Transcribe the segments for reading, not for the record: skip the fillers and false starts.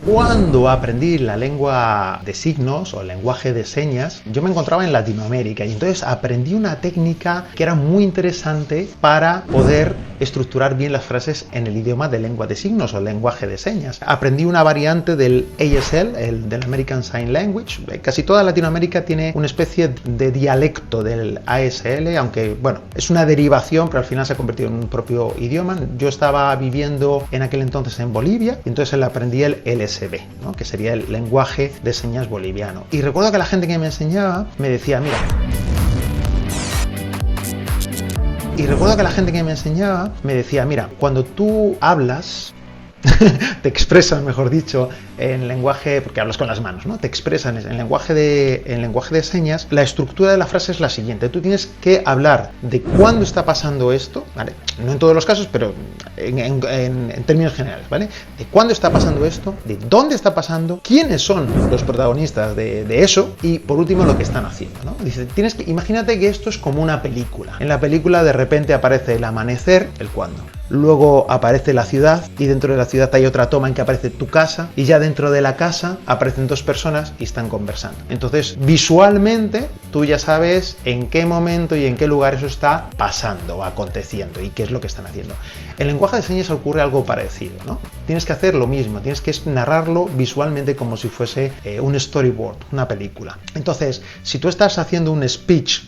Cuando aprendí la lengua de signos o el lenguaje de señas, yo me encontraba en Latinoamérica y entonces aprendí una técnica que era muy interesante para poder estructurar bien las frases en el idioma de lengua de signos o lenguaje de señas. Aprendí una variante del ASL, del American Sign Language. Casi toda Latinoamérica tiene una especie de dialecto del ASL, aunque bueno, es una derivación, pero al final se ha convertido en un propio idioma. Yo estaba viviendo en aquel entonces en Bolivia y entonces aprendí el LSB, ¿no? Que sería el lenguaje de señas boliviano. Y recuerdo que la gente que me enseñaba me decía, mira, cuando tú hablas, te expresas, mejor dicho, en lenguaje, porque hablas con las manos, ¿no? Te expresan en lenguaje de señas, la estructura de la frase es la siguiente. Tú tienes que hablar de cuándo está pasando esto, ¿vale? No en todos los casos, pero en términos generales, ¿vale? De cuándo está pasando esto, de dónde está pasando, quiénes son los protagonistas de eso y, por último, lo que están haciendo, ¿no? Dice, imagínate que esto es como una película. En la película de repente aparece el amanecer, el cuándo. Luego aparece la ciudad y dentro de la ciudad hay otra toma en que aparece tu casa y ya dentro de la casa aparecen dos personas y están conversando. Entonces, visualmente, tú ya sabes en qué momento y en qué lugar eso está pasando o aconteciendo y qué es lo que están haciendo. En lenguaje de señas ocurre algo parecido, ¿no? Tienes que hacer lo mismo, tienes que narrarlo visualmente como si fuese un storyboard, una película. Entonces, si tú estás haciendo un speech,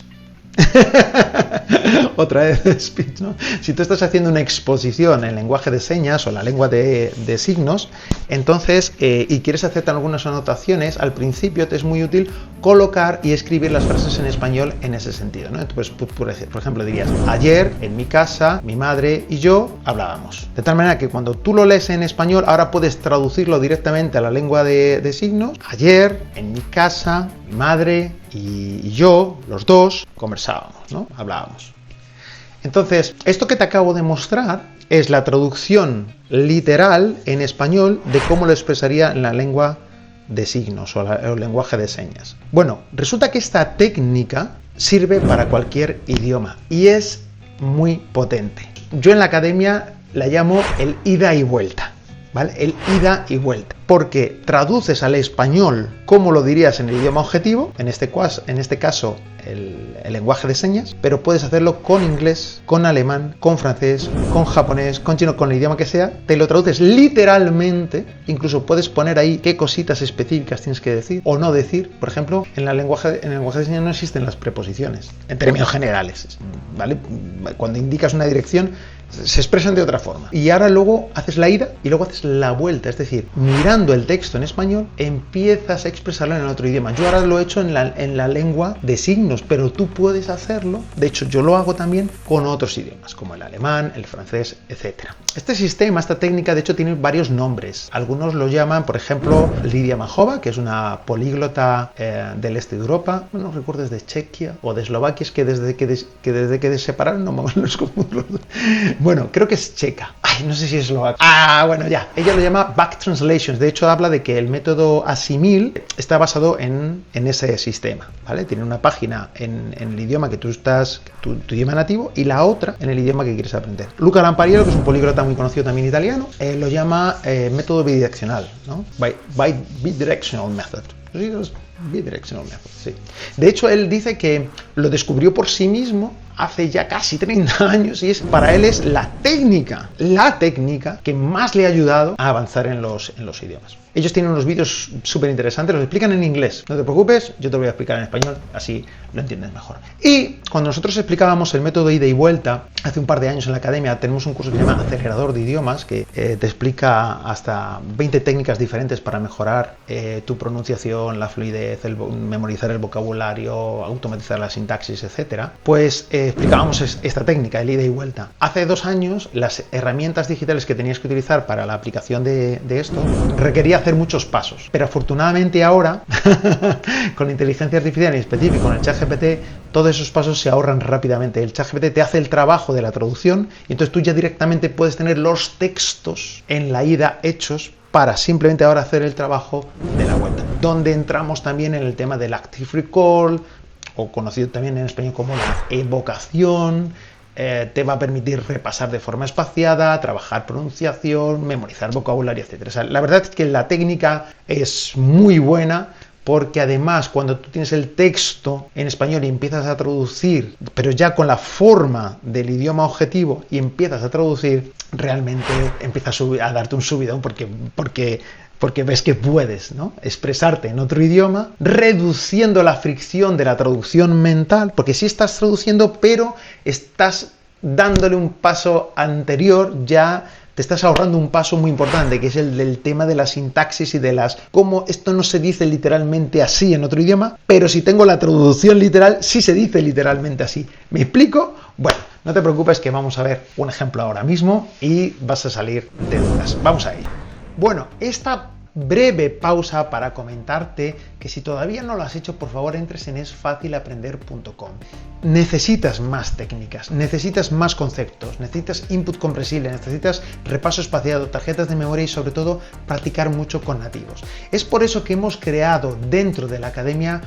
otra vez speech, ¿no? Si tú estás haciendo una exposición en lenguaje de señas o la lengua de signos, entonces, y quieres hacer algunas anotaciones, al principio te es muy útil colocar y escribir las frases en español en ese sentido, ¿no? Entonces, por ejemplo, dirías, ayer en mi casa, mi madre y yo hablábamos. De tal manera que cuando tú lo lees en español, ahora puedes traducirlo directamente a la lengua de signos. Ayer en mi casa, mi madre y yo, los dos, conversábamos, ¿no? Hablábamos. Entonces, esto que te acabo de mostrar es la traducción literal en español de cómo lo expresaría en la lengua de signos o el lenguaje de señas. Bueno, resulta que esta técnica sirve para cualquier idioma y es muy potente. Yo en la academia la llamo el ida y vuelta, ¿vale? El ida y vuelta. Porque traduces al español como lo dirías en el idioma objetivo, en este caso el lenguaje de señas, pero puedes hacerlo con inglés, con alemán, con francés, con japonés, con chino, con el idioma que sea, te lo traduces literalmente, incluso puedes poner ahí qué cositas específicas tienes que decir o no decir. Por ejemplo, en el lenguaje de señas no existen las preposiciones, en términos generales, ¿vale? Cuando indicas una dirección, se expresan de otra forma. Y ahora luego haces la ida y luego haces la vuelta, es decir, mirando el texto en español, empiezas a expresarlo en el otro idioma. Yo ahora lo he hecho en la lengua de signos, pero tú puedes hacerlo, de hecho yo lo hago también con otros idiomas, como el alemán, el francés, etc. Este sistema, esta técnica, de hecho tiene varios nombres. Algunos lo llaman, por ejemplo, Lidia Majova, que es una políglota del este de Europa, no recuerdo, es de Chequia o de Eslovaquia, es que desde que se separaron no me los confundo. Bueno, creo que es checa. Ay, no sé si es eslovaca. Ah, bueno, ya. Ella lo llama back translations. De hecho, habla de que el método Asimil está basado en ese sistema, ¿vale? Tiene una página en el idioma que tú estás, tu idioma nativo, y la otra en el idioma que quieres aprender. Luca Lampariello, que es un políglota muy conocido también italiano, lo llama método bidireccional, ¿no? Bidirectional method. Bidirectional method, sí. De hecho, él dice que lo descubrió por sí mismo hace ya casi 30 años y para él es la técnica que más le ha ayudado a avanzar en los idiomas. Ellos tienen unos vídeos súper interesantes, los explican en inglés. No te preocupes, yo te lo voy a explicar en español, así lo entiendes mejor. Y cuando nosotros explicábamos el método ida y vuelta, hace un par de años en la academia, tenemos un curso que se llama Acelerador de Idiomas, que te explica hasta 20 técnicas diferentes para mejorar tu pronunciación, la fluidez, memorizar el vocabulario, automatizar la sintaxis, etc. Pues explicábamos esta técnica, el ida y vuelta. Hace 2 años, las herramientas digitales que tenías que utilizar para la aplicación de esto requería hacer muchos pasos, pero afortunadamente ahora con la inteligencia artificial y específico con el ChatGPT, todos esos pasos se ahorran rápidamente. El ChatGPT te hace el trabajo de la traducción y entonces tú ya directamente puedes tener los textos en la ida hechos para simplemente ahora hacer el trabajo de la vuelta, donde entramos también en el tema del active recall, o conocido también en español como la evocación, te va a permitir repasar de forma espaciada, trabajar pronunciación, memorizar vocabulario, etc. O sea, la verdad es que la técnica es muy buena, porque además cuando tú tienes el texto en español y empiezas a traducir, pero ya con la forma del idioma objetivo y empiezas a traducir, realmente empiezas a darte un subidón porque ves que puedes, ¿no?, expresarte en otro idioma, reduciendo la fricción de la traducción mental, porque sí estás traduciendo, pero estás dándole un paso anterior, ya te estás ahorrando un paso muy importante, que es el del tema de la sintaxis y de cómo esto no se dice literalmente así en otro idioma, pero si tengo la traducción literal, sí se dice literalmente así. ¿Me explico? Bueno, no te preocupes que vamos a ver un ejemplo ahora mismo y vas a salir de dudas. Vamos a ello. Bueno, esta breve pausa para comentarte que si todavía no lo has hecho, por favor entres en esfacilaprender.com. Necesitas más técnicas, necesitas más conceptos, necesitas input comprensible, necesitas repaso espaciado, tarjetas de memoria y sobre todo practicar mucho con nativos. Es por eso que hemos creado dentro de la academia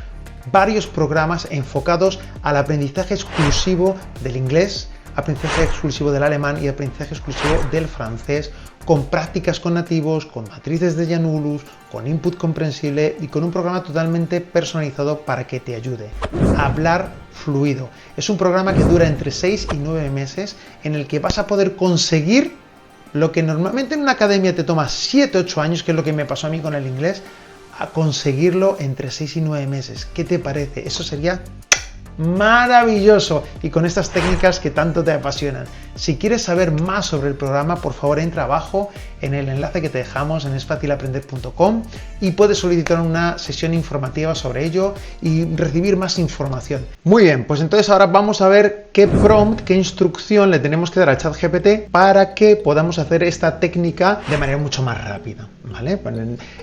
varios programas enfocados al aprendizaje exclusivo del inglés, aprendizaje exclusivo del alemán y aprendizaje exclusivo del francés, con prácticas con nativos, con matrices de Janulus, con input comprensible y con un programa totalmente personalizado para que te ayude a hablar fluido. Es un programa que dura entre 6 y 9 meses en el que vas a poder conseguir lo que normalmente en una academia te toma 7-8 años, que es lo que me pasó a mí con el inglés, a conseguirlo entre 6 y 9 meses. ¿Qué te parece? Eso sería maravilloso, y con estas técnicas que tanto te apasionan. Si quieres saber más sobre el programa, por favor entra abajo en el enlace que te dejamos en esfacilaprender.com y puedes solicitar una sesión informativa sobre ello y recibir más información. Muy bien, pues entonces ahora vamos a ver qué prompt, qué instrucción le tenemos que dar al ChatGPT para que podamos hacer esta técnica de manera mucho más rápida, ¿vale?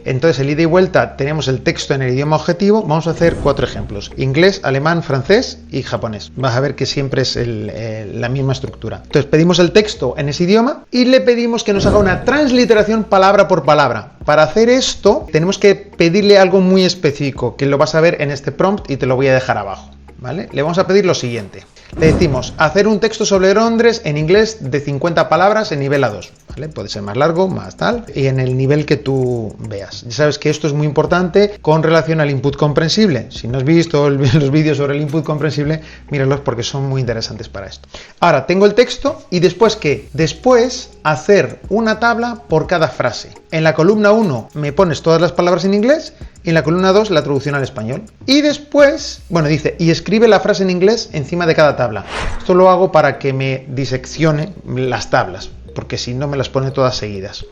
Entonces el ida y vuelta, tenemos el texto en el idioma objetivo. Vamos a hacer 4 ejemplos: inglés, alemán, francés y japonés. Vas a ver que siempre es la misma estructura. Entonces pedimos el texto en ese idioma y le pedimos que nos haga una transliteración palabra por palabra. Para hacer esto tenemos que pedirle algo muy específico, que lo vas a ver en este prompt y te lo voy a dejar abajo, ¿vale? Le vamos a pedir lo siguiente. Le decimos hacer un texto sobre Londres en inglés de 50 palabras en nivel A2, ¿vale? Puede ser más largo, más tal, y en el nivel que tú veas. Ya sabes que esto es muy importante con relación al input comprensible. Si no has visto los vídeos sobre el input comprensible, míralos porque son muy interesantes para esto. Ahora, tengo el texto y después, ¿qué? Después hacer una tabla por cada frase. En la columna 1 me pones todas las palabras en inglés y en la columna 2 la traducción al español. Y después, bueno, dice, y escribe la frase en inglés encima de cada tabla. Esto lo hago para que me diseccione las tablas, porque si no me las pone todas seguidas.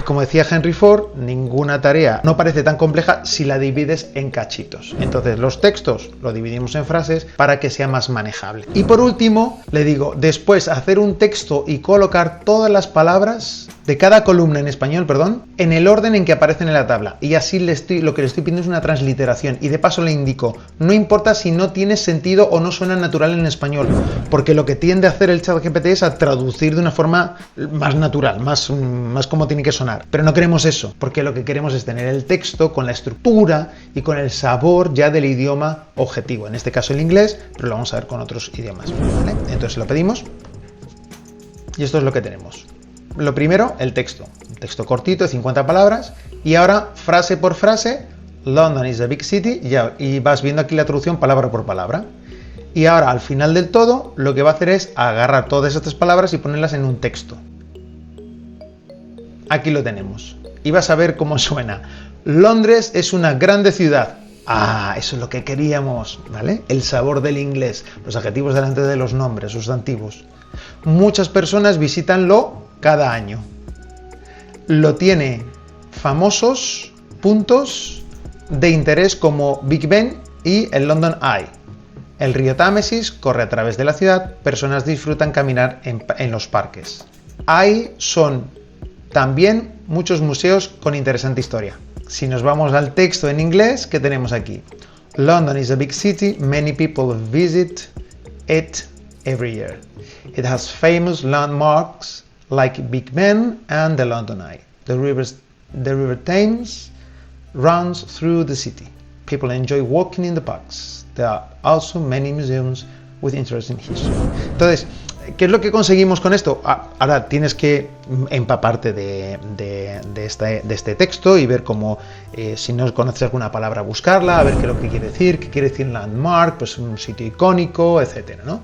Y como decía Henry Ford, ninguna tarea no parece tan compleja si la divides en cachitos. Entonces los textos los dividimos en frases para que sea más manejable. Y por último, le digo, después hacer un texto y colocar todas las palabras de cada columna en español, en el orden en que aparecen en la tabla. Y así lo que le estoy pidiendo es una transliteración. Y de paso le indico, no importa si no tiene sentido o no suena natural en español, porque lo que tiende a hacer el ChatGPT es a traducir de una forma más natural, más como tiene que sonar. Pero no queremos eso, porque lo que queremos es tener el texto con la estructura y con el sabor ya del idioma objetivo. En este caso el inglés, pero lo vamos a ver con otros idiomas, ¿vale? Entonces lo pedimos y esto es lo que tenemos. Lo primero, el texto. Un texto cortito de 50 palabras. Y ahora, frase por frase, London is a big city. Y vas viendo aquí la traducción palabra por palabra. Y ahora, al final del todo, lo que va a hacer es agarrar todas estas palabras y ponerlas en un texto. Aquí lo tenemos. Y vas a ver cómo suena. Londres es una grande ciudad. Ah, eso es lo que queríamos, ¿vale? El sabor del inglés. Los adjetivos delante de los nombres, sustantivos. Muchas personas visitanlo cada año. Lo tiene famosos puntos de interés como Big Ben y el London Eye. El río Támesis corre a través de la ciudad, personas disfrutan caminar en los parques. Hay también muchos museos con interesante historia. Si nos vamos al texto en inglés, ¿qué tenemos aquí? London is a big city, many people visit it every year. It has famous landmarks like Big Ben and the London Eye. The River Thames runs through the city. People enjoy walking in the parks. There are also many museums with interesting history. Entonces, ¿Qué es lo que conseguimos con esto? Ahora tienes que empaparte de este texto y ver cómo, si no conoces alguna palabra, buscarla, a ver qué es lo que qué quiere decir landmark, pues un sitio icónico, etcétera, ¿no?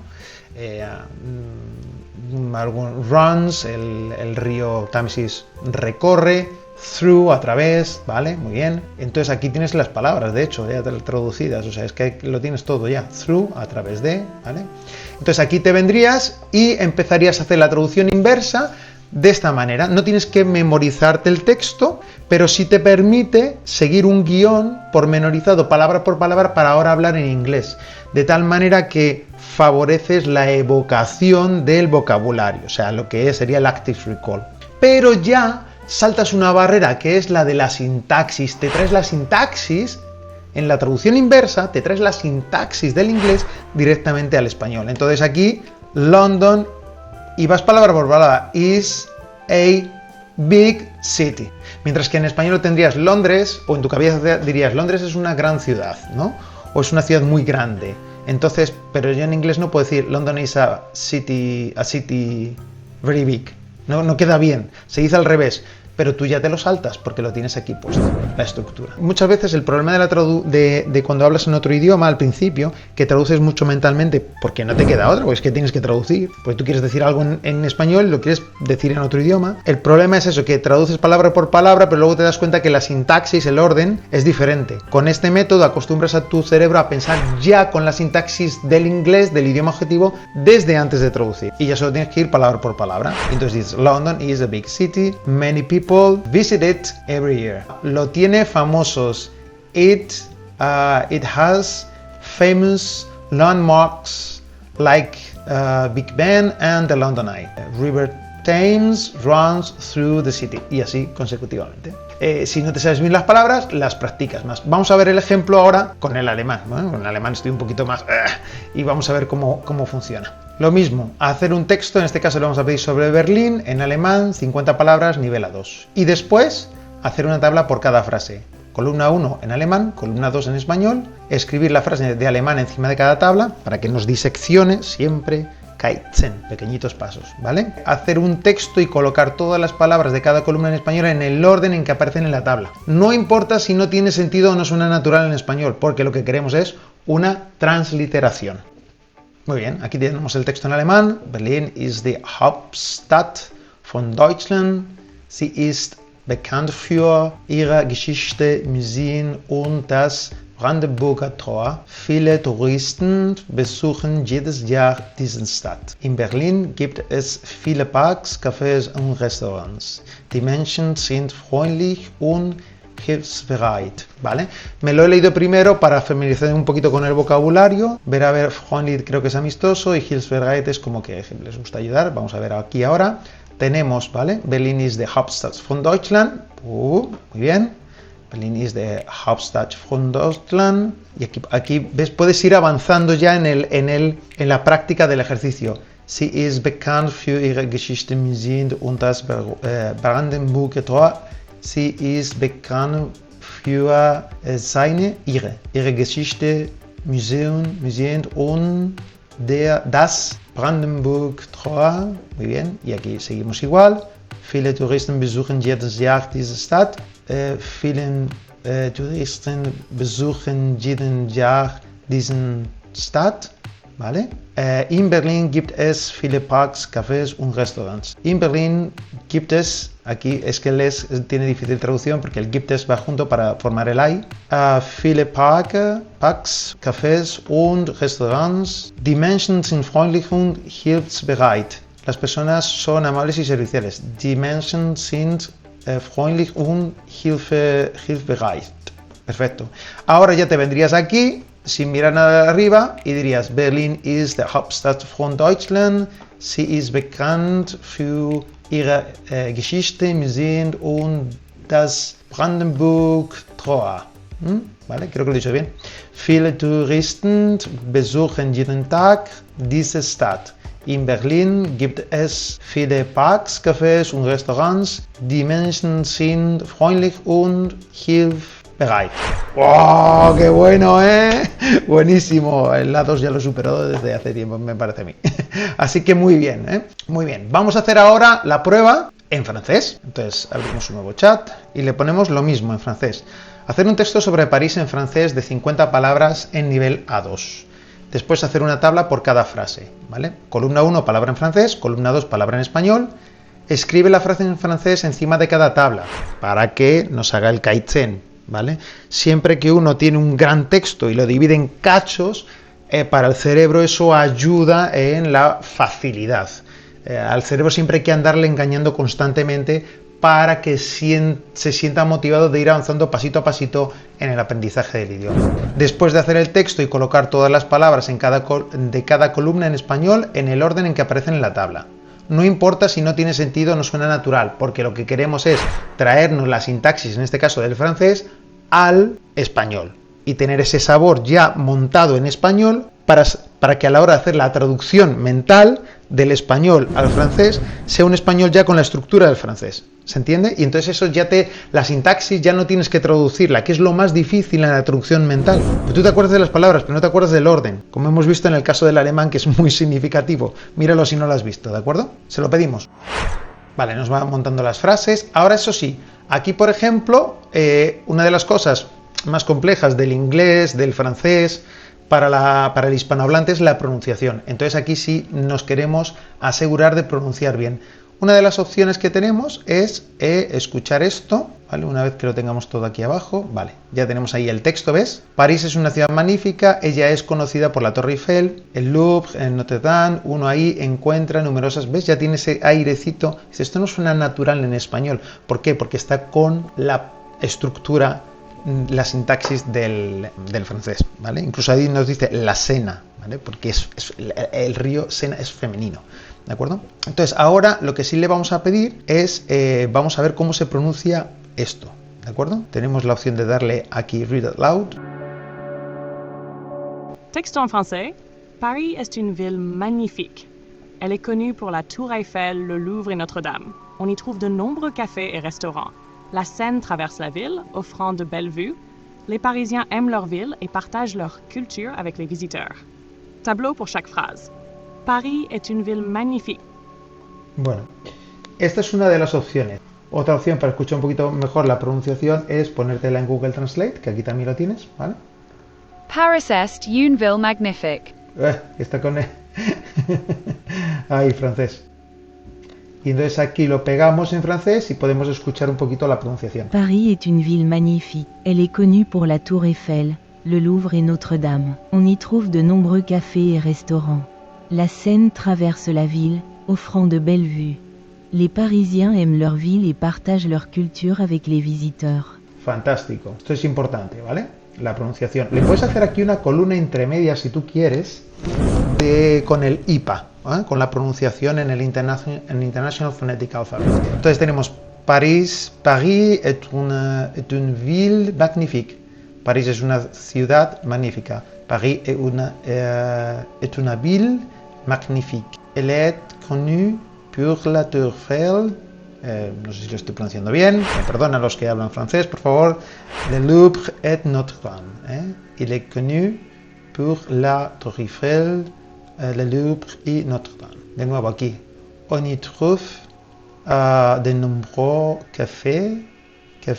Runs, el río Támesis recorre, through, a través, ¿vale? Muy bien. Entonces aquí tienes las palabras, de hecho, ya traducidas, o sea, es que lo tienes todo ya, through, a través de, ¿vale? Entonces aquí te vendrías y empezarías a hacer la traducción inversa de esta manera. No tienes que memorizarte el texto, pero sí te permite seguir un guión pormenorizado, palabra por palabra, para ahora hablar en inglés. De tal manera que favoreces la evocación del vocabulario, o sea, lo que sería el active recall. Pero ya saltas una barrera que es la de la sintaxis. Te traes la sintaxis en la traducción inversa, te traes la sintaxis del inglés directamente al español. Entonces aquí, London, y vas palabra por palabra, is a big city. Mientras que en español tendrías Londres, o en tu cabeza dirías Londres es una gran ciudad, ¿no? O es una ciudad muy grande. Entonces, pero yo en inglés no puedo decir London is a city very big. No queda bien, se dice al revés, pero tú ya te lo saltas porque lo tienes aquí puesto, la estructura. Muchas veces el problema de cuando hablas en otro idioma al principio, que traduces mucho mentalmente porque no te queda otra, pues es que tienes que traducir, porque tú quieres decir algo en español y lo quieres decir en otro idioma. El problema es eso, que traduces palabra por palabra, pero luego te das cuenta que la sintaxis, el orden, es diferente. Con este método acostumbras a tu cerebro a pensar ya con la sintaxis del inglés, del idioma objetivo, desde antes de traducir. Y ya solo tienes que ir palabra por palabra. Entonces dices, London is a big city, many people visit it every year. Lo tiene famosos. It has famous landmarks like Big Ben and the London Eye. River Thames runs through the city. Y así consecutivamente. Si no te sabes bien las palabras, las practicas más. Vamos a ver el ejemplo ahora con el alemán. Bueno, con el alemán estoy un poquito más... y vamos a ver cómo funciona. Lo mismo, hacer un texto, en este caso le vamos a pedir sobre Berlín, en alemán, 50 palabras, nivel A2. Y después, hacer una tabla por cada frase. Columna 1 en alemán, columna 2 en español, escribir la frase de alemán encima de cada tabla, para que nos diseccione siempre Kaizen, pequeñitos pasos, ¿vale? Hacer un texto y colocar todas las palabras de cada columna en español en el orden en que aparecen en la tabla. No importa si no tiene sentido o no suena natural en español, porque lo que queremos es una transliteración. Muy bien, aquí tenemos el texto en alemán. Berlin ist die Hauptstadt von Deutschland. Sie ist bekannt für ihre Geschichte, Museen und das Brandenburger Tor. Viele Touristen besuchen jedes Jahr diese Stadt. In Berlin gibt es viele Parks, Cafés und Restaurants. Die Menschen sind freundlich und hilfsbereit, ¿vale? Me lo he leído primero para familiarizar un poquito con el vocabulario. Ver, freundlich creo que es amistoso y hilfsbereit es como que les gusta ayudar. Vamos a ver aquí ahora. Tenemos, ¿vale? Berlin ist die Hauptstadt von Deutschland. Muy bien. Berlin ist die Hauptstadt von Deutschland. Y aquí ves, puedes ir avanzando ya en la práctica del ejercicio. Sie ist bekannt für ihre Geschichte, Museen und das Brandenburger Tor. Sie ist bekannt für ihre Geschichte, Museen und das Brandenburger Tor. Muy bien, y aquí seguimos igual. Viele Touristen besuchen jedes Jahr diese Stadt. Viele Touristen besuchen jeden Jahr diese Stadt. ¿Vale? In Berlin gibt es viele Parks, Cafés und Restaurants. In Berlin gibt es, aquí es que tiene difícil traducción porque el gibt es va junto para formar el hay. Viele Parks, Cafés und Restaurants. Die Menschen sind freundlich und hilfsbereit. Las personas son amables y serviciales. Die Menschen sind freundlich und hilfsbereit. Perfecto. Ahora ya te vendrías aquí sin mirar nada de arriba y dirías Berlin ist die Hauptstadt von Deutschland. Sie ist bekannt für ihre Geschichte, Museen und das Brandenburger Tor. ¿Vale? Creo que lo he dicho bien. Viele Touristen besuchen jeden Tag diese Stadt. In Berlin gibt es viele Parks, Cafés und Restaurants. Die Menschen sind freundlich und pegáis. ¡Oh, qué bueno, eh! Buenísimo. El A2 ya lo superó desde hace tiempo, me parece a mí. Así que muy bien, ¿eh? Muy bien. Vamos a hacer ahora la prueba en francés. Entonces abrimos un nuevo chat y le ponemos lo mismo en francés. Hacer un texto sobre París en francés de 50 palabras en nivel A2. Después hacer una tabla por cada frase, ¿vale? Columna 1, palabra en francés. Columna 2, palabra en español. Escribe la frase en francés encima de cada tabla para que nos haga el kaizen, ¿vale? Siempre que uno tiene un gran texto y lo divide en cachos, para el cerebro eso ayuda en la facilidad. Al cerebro siempre hay que andarle engañando constantemente para que se sienta motivado de ir avanzando pasito a pasito en el aprendizaje del idioma. Después de hacer el texto y colocar todas las palabras de cada columna en español en el orden en que aparecen en la tabla. No importa si no tiene sentido o no suena natural, porque lo que queremos es traernos la sintaxis, en este caso del francés, al español y tener ese sabor ya montado en español para que a la hora de hacer la traducción mental del español al francés sea un español ya con la estructura del francés. ¿Se entiende? Y entonces eso la sintaxis ya no tienes que traducirla, que es lo más difícil en la traducción mental. Pues tú te acuerdas de las palabras, pero no te acuerdas del orden, como hemos visto en el caso del alemán, que es muy significativo. Míralo si no lo has visto, ¿de acuerdo? Se lo pedimos. Vale, nos van montando las frases. Ahora eso sí, aquí por ejemplo, una de las cosas más complejas del inglés, del francés, para el hispanohablante es la pronunciación. Entonces aquí sí nos queremos asegurar de pronunciar bien. Una de las opciones que tenemos es escuchar esto, ¿vale? Una vez que lo tengamos todo aquí abajo, vale, ya tenemos ahí el texto, ¿ves? París es una ciudad magnífica, ella es conocida por la Torre Eiffel, el Louvre, el Notre Dame, uno ahí encuentra numerosas, ¿ves? Ya tiene ese airecito. Esto no suena natural en español, ¿por qué? Porque está con la estructura, la sintaxis del francés, ¿vale? Incluso ahí nos dice la Sena, ¿vale? Porque el río Sena es femenino, ¿de acuerdo? Entonces ahora lo que sí le vamos a pedir es, vamos a ver cómo se pronuncia esto, ¿de acuerdo? Tenemos la opción de darle aquí Read Out Loud. Texte en français. Paris est une ville magnifique. Elle est connue pour la Tour Eiffel, le Louvre et Notre-Dame. On y trouve de nombreux cafés et restaurants. La Seine traverse la ville, offrant de belles vues. Les Parisiens aiment leur ville et partagent leur culture avec les visiteurs. Tableau pour chaque phrase. Paris est une ville magnifique. Bueno, esta es una de las opciones. Otra opción para escuchar un poquito mejor la pronunciación es ponértela en Google Translate, que aquí también lo tienes, ¿vale? Paris est une ville magnifique. Está con... Ay, francés. Y entonces aquí lo pegamos en francés y podemos escuchar un poquito la pronunciación. Paris est une ville magnifique. Elle est connue pour la Tour Eiffel, le Louvre et Notre-Dame. On y trouve de nombreux cafés et restaurants. La Seine traverse la ville, offrant de belles vues. Les Parisiens aiment leur ville et partagent leur culture avec les visiteurs. Fantástico. Esto es importante, ¿vale? La pronunciación. Le puedes hacer aquí una columna intermedia si tú quieres con el IPA, ¿eh? Con la pronunciación en el International Phonetic Alphabet. Entonces tenemos París est une ville magnifique. París es una ciudad magnífica. Paris est une ville magnifique. Elle est connue pour la Tour Eiffel. No sé si lo estoy pronunciando bien. Me perdonan los que hablan francés, por favor. Le Louvre et Notre-Dame. Il est connu pour la Tour Eiffel, le Louvre et Notre-Dame. De nuevo aquí. On y trouve de nombreux cafés et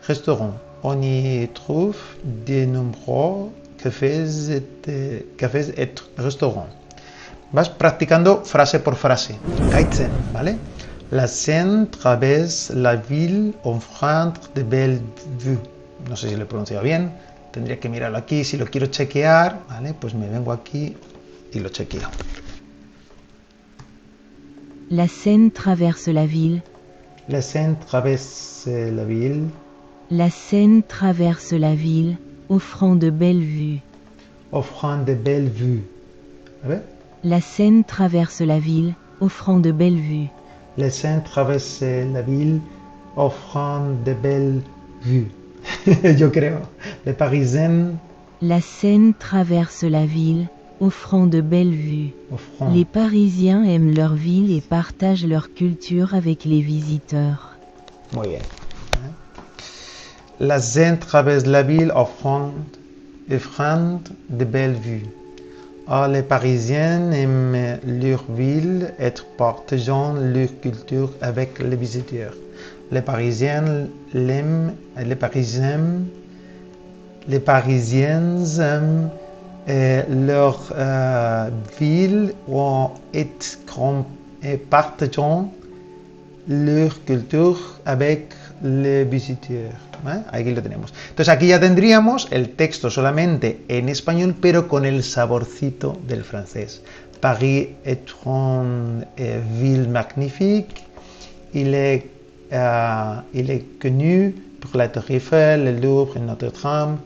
restaurants. On y trouve de nombreux cafés et restaurants. Vas practicando frase por frase. Kaizen, ¿vale? La Seine traverse la ville offrant de belles vues. No sé si lo he pronunciado bien, tendría que mirarlo aquí. Si lo quiero chequear, ¿vale? Pues me vengo aquí y lo chequeo. La Seine traverse la ville. La Seine traverse la ville. La Seine traverse la ville, offrant de belles vues. Offrant de belles vues. A ver. La Seine traverse la ville, offrant de belles vues. La Seine traverse la ville, offrant de belles vues. Yo creo. Les Parisiens. La Seine traverse la ville, offrant de belles vues. Offrant. Les Parisiens aiment leur ville et partagent leur culture avec les visiteurs. Muy bien. La Seine traverse la ville offrant de belles vues. Les Parisiens aiment leur ville et partagent leur culture avec les visiteurs. Les Parisiens aiment leur ville et partagent leur culture avec les visiteurs. ¿Vale? Aquí lo tenemos. Entonces aquí ya tendríamos el texto solamente en español, pero con el saborcito del francés. Paris est une ville magnifique. Il est connu por la Tour Eiffel, el Louvre, Notre Dame.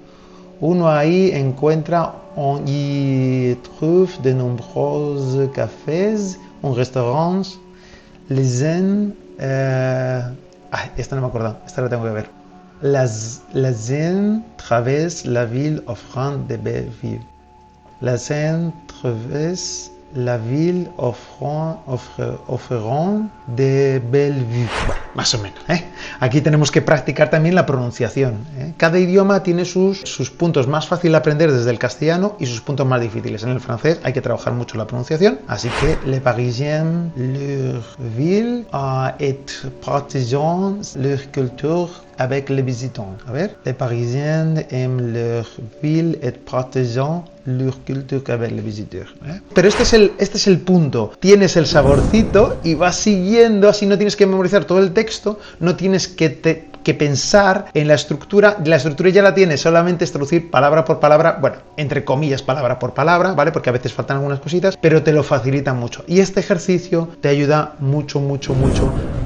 Uno ahí encuentra, on y trouve de nombreux cafés, un restaurants, les Seine, esta no me acuerdo, esta la tengo que ver. La Seine traverse la ville offrant de belles vues. La Seine traverse la ville offrant de belles vues. Bueno, más o menos, ¿eh? Aquí tenemos que practicar también la pronunciación, ¿eh? Cada idioma tiene sus puntos más fáciles de aprender desde el castellano y sus puntos más difíciles. En el francés hay que trabajar mucho la pronunciación, así que les Parisiens, leur ville et partagent leur culture avec les visitants. A ver, les Parisiens aiment leur ville et partagent leur culture avec les visiteurs. ¿Eh? Pero este es el punto. Tienes el saborcito y vas siguiendo, así no tienes que memorizar todo el texto, no tienes que pensar en la estructura ya la tienes, solamente es traducir palabra por palabra, bueno, entre comillas, palabra por palabra, ¿vale? Porque a veces faltan algunas cositas, pero te lo facilita mucho. Y este ejercicio te ayuda mucho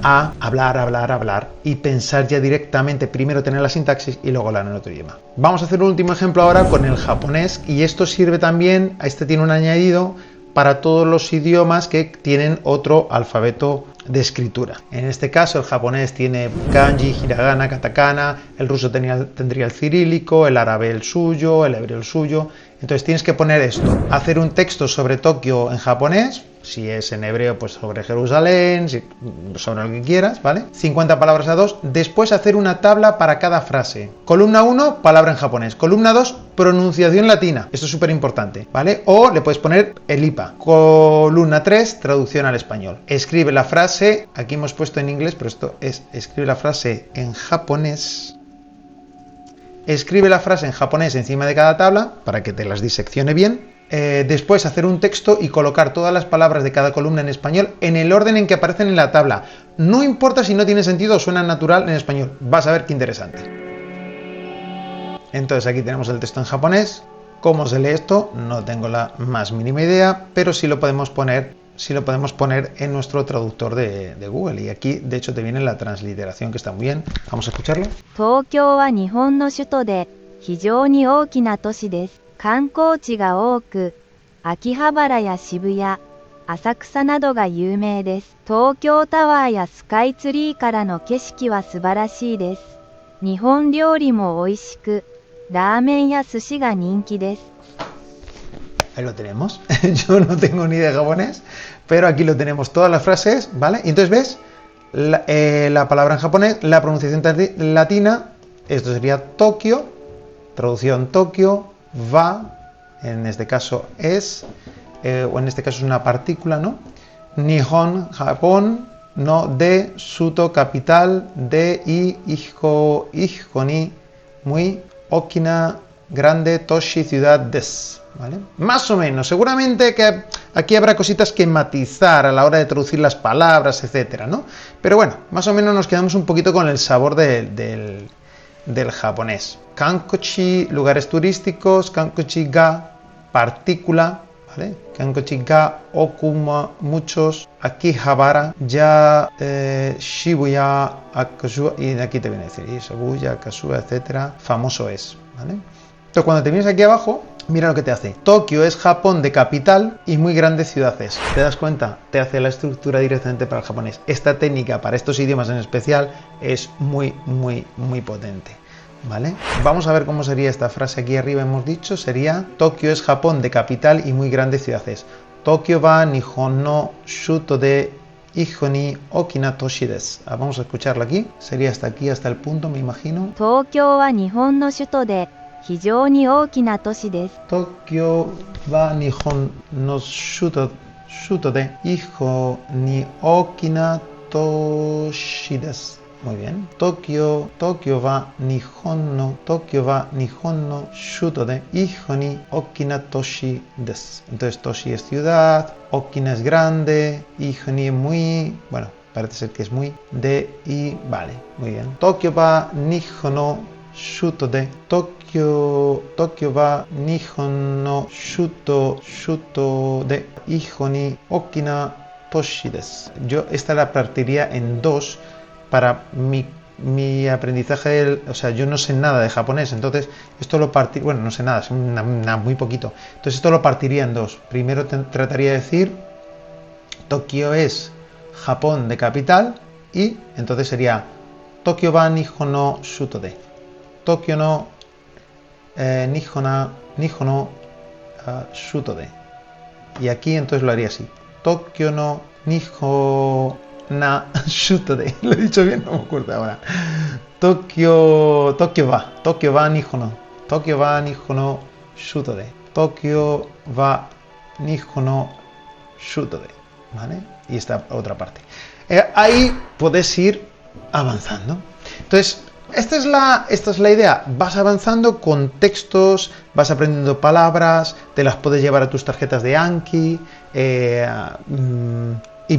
a hablar y pensar ya directamente, primero tener la sintaxis y luego hablar en otro idioma. Vamos a hacer un último ejemplo ahora con el japonés, y esto sirve también, este tiene un añadido para todos los idiomas que tienen otro alfabeto de escritura. En este caso el japonés tiene kanji, hiragana, katakana, el ruso tendría el cirílico, el árabe el suyo, el hebreo el suyo. Entonces tienes que poner esto, hacer un texto sobre Tokio en japonés, si es en hebreo pues sobre Jerusalén, sobre lo que quieras, ¿vale? 50 palabras a 2, después hacer una tabla para cada frase. Columna 1, palabra en japonés. Columna 2, pronunciación latina. Esto es súper importante, ¿vale? O le puedes poner el IPA. Columna 3, traducción al español. Escribe la frase, aquí hemos puesto en inglés, pero esto es, escribe la frase en japonés. Escribe la frase en japonés encima de cada tabla para que te las diseccione bien. Después hacer un texto y colocar todas las palabras de cada columna en español en el orden en que aparecen en la tabla. No importa si no tiene sentido o suena natural en español. Vas a ver qué interesante. Entonces aquí tenemos el texto en japonés. ¿Cómo se lee esto? No tengo la más mínima idea, pero sí lo podemos poner en nuestro traductor de Google. Y aquí, de hecho, te viene la transliteración, que está muy bien. Vamos a escucharlo. Tokioは日本の首都で非常に大きな都市です。観光地が多く、秋葉原や渋谷、浅草などが有名です。東京タワーやスカイツリーからの景色は素晴らしいです。日本料理も美味しく、ラーメンや寿司が人気です。Ahí lo tenemos. Yo no tengo ni idea de japonés, pero aquí lo tenemos, todas las frases, ¿vale? Y entonces ves la palabra en japonés, la pronunciación latina, esto sería Tokio, traducción Tokio, va, en este caso es, o en este caso es una partícula, ¿no? Nihon, Japón, no de, Suto, capital, de, hijo, ni, muy, Okina, grande, Toshi, ciudad, des. ¿Vale? Más o menos, seguramente que aquí habrá cositas que matizar a la hora de traducir las palabras, etcétera, ¿no? Pero bueno, más o menos nos quedamos un poquito con el sabor del japonés. Kankochi, lugares turísticos, kankochi ga, partícula, ¿vale? Kankochi ga, okuma, muchos, Akihabara, ya, Shibuya, Akasua, y aquí te viene a decir, Shibuya, Akasua, etcétera, famoso es, ¿vale? Entonces cuando te vienes aquí abajo, mira lo que te hace. Tokio es Japón de capital y muy grande ciudad es. ¿Te das cuenta? Te hace la estructura directamente para el japonés. Esta técnica para estos idiomas en especial es muy potente, ¿vale? Vamos a ver cómo sería esta frase aquí arriba. Hemos dicho, sería Tokio es Japón de capital y muy grande ciudad es. Tokio wa Nihon no shuto de hijo ni okina toshi desu. Vamos a escucharla aquí. Sería hasta aquí, hasta el punto, me imagino. 東京は日本の首都で非常に大きな都市です。 Tokio wa Nihon no shuto de hijo ni okina toshi desu. Muy bien. Tokio wa Nihon no shuto de hijo ni okina toshi desu. Entonces toshi es ciudad, okina es grande, hijo ni es muy, bueno, parece ser que es muy, de y vale, muy bien. Tokio wa Nihon no shuto de Tokio wa Nihon no shuto de hijo ni okina toshi desu. Yo esta la partiría en dos. Para mi aprendizaje, o sea, yo no sé nada de japonés, entonces esto lo partiría, bueno, no sé nada, es muy poquito. Entonces esto lo partiría en dos. Primero trataría de decir, Tokio es Japón de capital, y entonces sería Tokio wa Nihon no shuto de. Tokio no Nihon no shuto de. Y aquí entonces lo haría así. Tokio no Nihon na shuto de. ¿Lo he dicho bien? No me acuerdo ahora. Tokio wa Nihon no shuto de. Tokio wa Nihon no shuto de. ¿Vale? Y esta otra parte. Ahí puedes ir avanzando. Entonces, esta es la idea. Vas avanzando con textos, vas aprendiendo palabras, te las puedes llevar a tus tarjetas de Anki.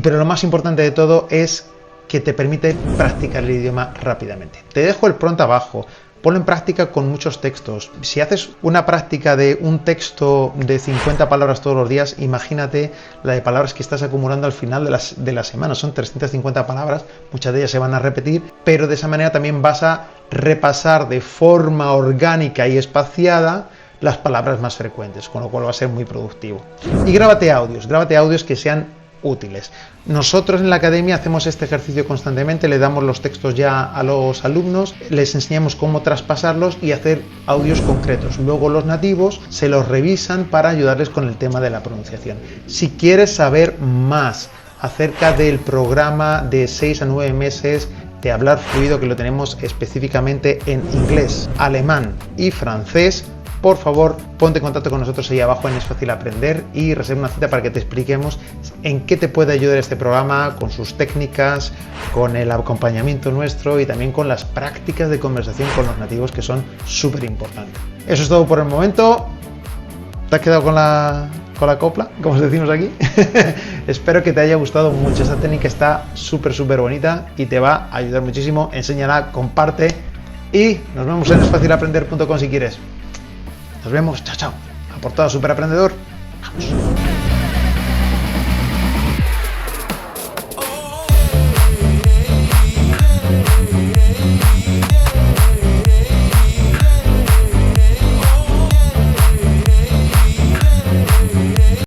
Pero lo más importante de todo es que te permite practicar el idioma rápidamente. Te dejo el prompt abajo, ponlo en práctica con muchos textos. Si haces una práctica de un texto de 50 palabras todos los días, imagínate la de palabras que estás acumulando al final de la semana. Son 350 palabras, muchas de ellas se van a repetir, pero de esa manera también vas a repasar de forma orgánica y espaciada las palabras más frecuentes, con lo cual va a ser muy productivo. Y grábate audios que sean útiles. Nosotros en la academia hacemos este ejercicio constantemente, le damos los textos ya a los alumnos, les enseñamos cómo traspasarlos y hacer audios concretos. Luego los nativos se los revisan para ayudarles con el tema de la pronunciación. Si quieres saber más acerca del programa de 6 a 9 meses de hablar fluido, que lo tenemos específicamente en inglés, alemán y francés, por favor, ponte en contacto con nosotros ahí abajo en Es Fácil Aprender y reserva una cita para que te expliquemos en qué te puede ayudar este programa, con sus técnicas, con el acompañamiento nuestro y también con las prácticas de conversación con los nativos, que son súper importantes. Eso es todo por el momento. ¿Te has quedado con la copla, como decimos aquí? Espero que te haya gustado mucho. Esta técnica está súper bonita y te va a ayudar muchísimo. Enséñala, comparte y nos vemos en esfacilaprender.com si quieres. Nos vemos, chao. A por todo, super aprendedor. Vamos.